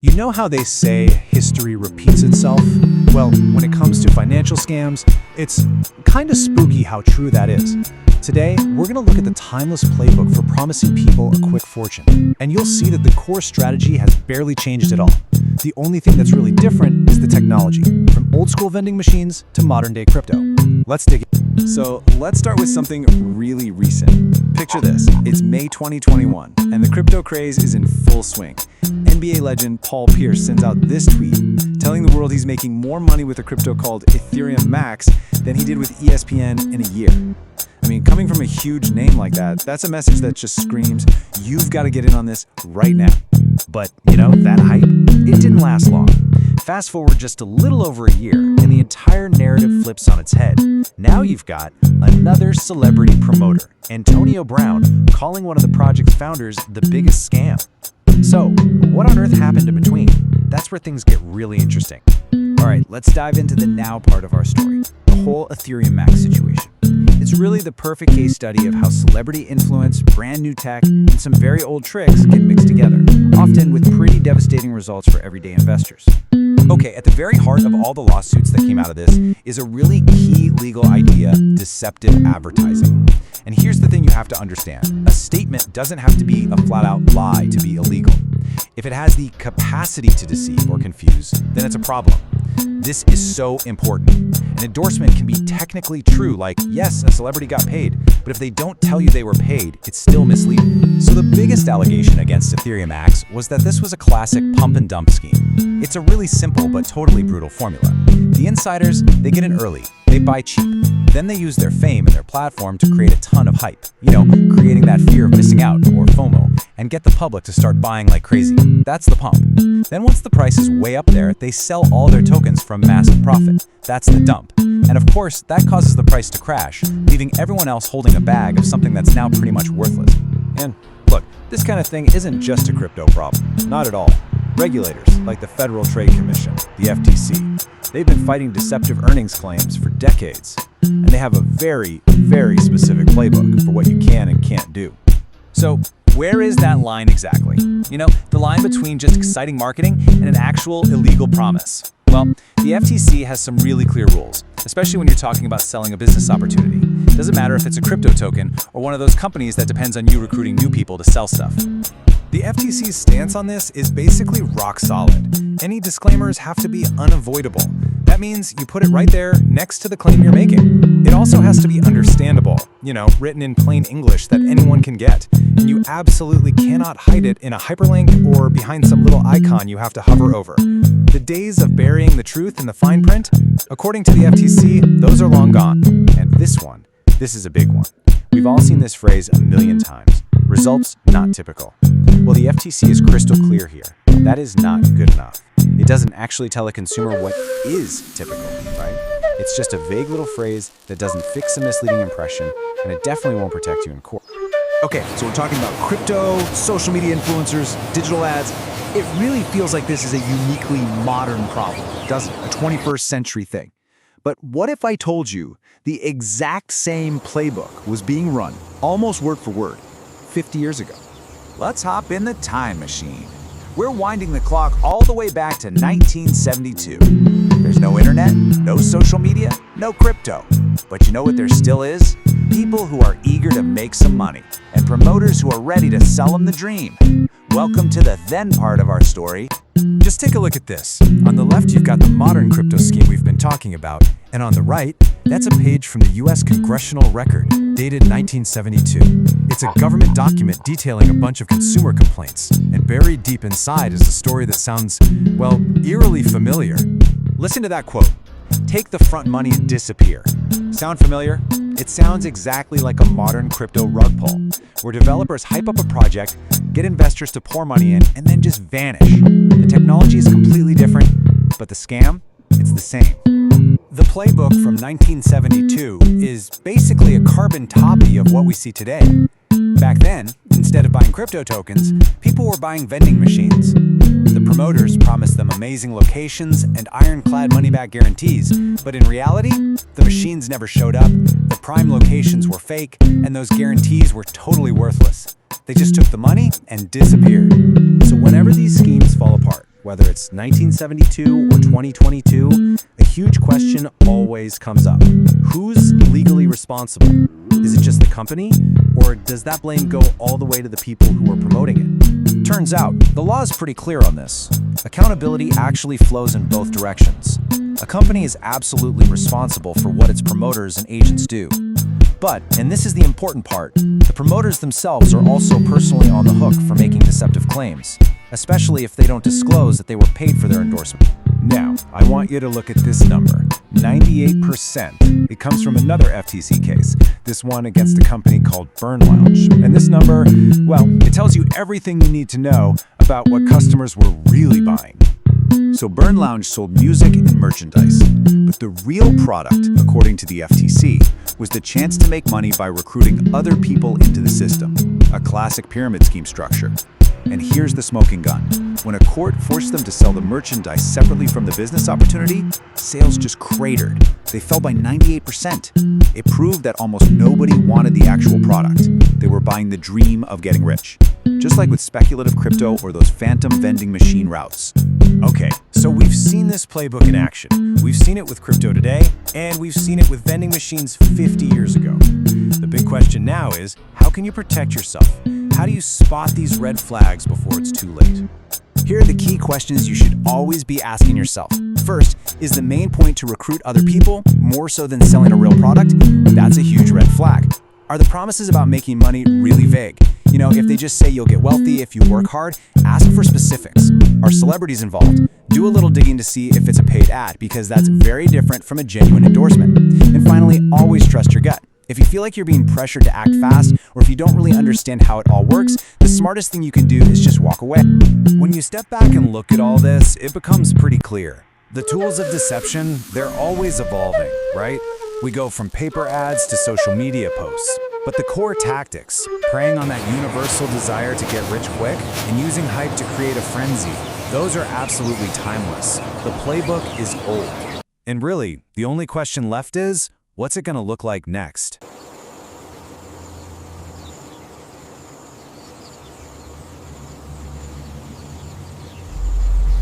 You know how they say history repeats itself? Well, when it comes to financial scams, it's kind of spooky how true that is. Today, we're going to look at the timeless playbook for promising people a quick fortune. And you'll see that the core strategy has barely changed at all. The only thing that's really different is the technology, from old school vending machines to modern day crypto. Let's dig in. So let's start with something really recent. Picture this, it's May 2021, and the crypto craze is in full swing. NBA legend Paul Pierce sends out this tweet, telling the world he's making more money with a crypto called Ethereum Max than he did with ESPN in a year. I mean, coming from a huge name like that, that's a message that just screams, you've got to get in on this right now. But, that hype, it didn't last long. Fast forward just a little over a year, and the entire narrative flips on its head. Now you've got another celebrity promoter, Antonio Brown, calling one of the project's founders the biggest scam. So, what on earth happened in between? That's where things get really interesting. All right, let's dive into the now part of our story, the whole Ethereum Max situation. It's really the perfect case study of how celebrity influence, brand new tech, and some very old tricks get mixed together, often with pretty devastating results for everyday investors. Okay, at the very heart of all the lawsuits that came out of this is a really key legal idea, deceptive advertising. And here's the thing you have to understand. A statement doesn't have to be a flat-out lie to be illegal. If it has the capacity to deceive or confuse, then it's a problem. This is so important. An endorsement can be technically true, like, yes, a celebrity got paid, but if they don't tell you they were paid, it's still misleading. So the biggest allegation against Ethereum Max was that this was a classic pump and dump scheme. It's a really simple but totally brutal formula. The insiders, they get in early, they buy cheap. Then they use their fame and their platform to create a ton of hype, creating that fear of missing out, or FOMO, and get the public to start buying like crazy. That's the pump. Then once the price is way up there, they sell all their tokens from massive profit. That's the dump. And of course, that causes the price to crash, leaving everyone else holding a bag of something that's now pretty much worthless. And look, this kind of thing isn't just a crypto problem. Not at all. Regulators, like the Federal Trade Commission, the FTC, they've been fighting deceptive earnings claims for decades. And they have a very, very specific playbook for what you can and can't do. So, where is that line exactly? The line between just exciting marketing and an actual illegal promise. Well, the FTC has some really clear rules, especially when you're talking about selling a business opportunity. Doesn't matter if it's a crypto token or one of those companies that depends on you recruiting new people to sell stuff. The FTC's stance on this is basically rock solid. Any disclaimers have to be unavoidable. That means you put it right there next to the claim you're making. It also has to be understandable, written in plain English that anyone can get. And you absolutely cannot hide it in a hyperlink or behind some little icon you have to hover over. The days of burying the truth in the fine print, according to the FTC, those are long gone. And this is a big one. We've all seen this phrase a million times. Results not typical. Well, the FTC is crystal clear here. That is not good enough. It doesn't actually tell a consumer what is typical, right? It's just a vague little phrase that doesn't fix a misleading impression, and it definitely won't protect you in court. Okay, so we're talking about crypto, social media influencers, digital ads. It really feels like this is a uniquely modern problem, doesn't it? A 21st century thing. But what if I told you the exact same playbook was being run, almost word for word, 50 years ago? Let's hop in the time machine. We're winding the clock all the way back to 1972. There's no internet, no social media, no crypto. But you know what there still is? People who are eager to make some money, and promoters who are ready to sell them the dream. Welcome to the then part of our story. Just take a look at this. On the left, you've got the modern crypto scheme we've been talking about, and on the right, that's a page from the US Congressional Record, dated 1972. It's a government document detailing a bunch of consumer complaints, and buried deep inside is a story that sounds, eerily familiar. Listen to that quote. "Take the front money and disappear." Sound familiar? It sounds exactly like a modern crypto rug pull, where developers hype up a project, get investors to pour money in, and then just vanish. The technology is completely different, but the scam, it's the same. The playbook from 1972 is basically a carbon copy of what we see today. Back then, instead of buying crypto tokens, people were buying vending machines. The promoters promised them amazing locations and ironclad money-back guarantees, but in reality, the machines never showed up, the prime locations were fake, and those guarantees were totally worthless. They just took the money and disappeared. So whenever these schemes fall apart, Whether it's 1972 or 2022, a huge question always comes up. Who's legally responsible? Is it just the company, or does that blame go all the way to the people who are promoting it? Turns out, the law is pretty clear on this. Accountability actually flows in both directions. A company is absolutely responsible for what its promoters and agents do. But, and this is the important part, the promoters themselves are also personally on the hook for making deceptive claims, especially if they don't disclose that they were paid for their endorsement. Now, I want you to look at this number, 98%. It comes from another FTC case, this one against a company called Burn Lounge. And this number, well, it tells you everything you need to know about what customers were really buying. So Burn Lounge sold music and merchandise, but the real product, according to the FTC, was the chance to make money by recruiting other people into the system, a classic pyramid scheme structure. And here's the smoking gun. When a court forced them to sell the merchandise separately from the business opportunity, sales just cratered. They fell by 98%. It proved that almost nobody wanted the actual product. They were buying the dream of getting rich. Just like with speculative crypto or those phantom vending machine routes. Okay, so we've seen this playbook in action. We've seen it with crypto today, and we've seen it with vending machines 50 years ago. The big question now is, how can you protect yourself? How do you spot these red flags before it's too late? Here are the key questions you should always be asking yourself. First, is the main point to recruit other people, more so than selling a real product? That's a huge red flag. Are the promises about making money really vague? You know, if they just say you'll get wealthy if you work hard, ask for specifics. Are celebrities involved? Do a little digging to see if it's a paid ad, because that's very different from a genuine endorsement. And finally, always trust your gut. If you feel like you're being pressured to act fast, or if you don't really understand how it all works, the smartest thing you can do is just walk away. When you step back and look at all this, it becomes pretty clear. The tools of deception, they're always evolving, right? We go from paper ads to social media posts. But the core tactics, preying on that universal desire to get rich quick and using hype to create a frenzy, those are absolutely timeless. The playbook is old. And really, the only question left is, what's it going to look like next?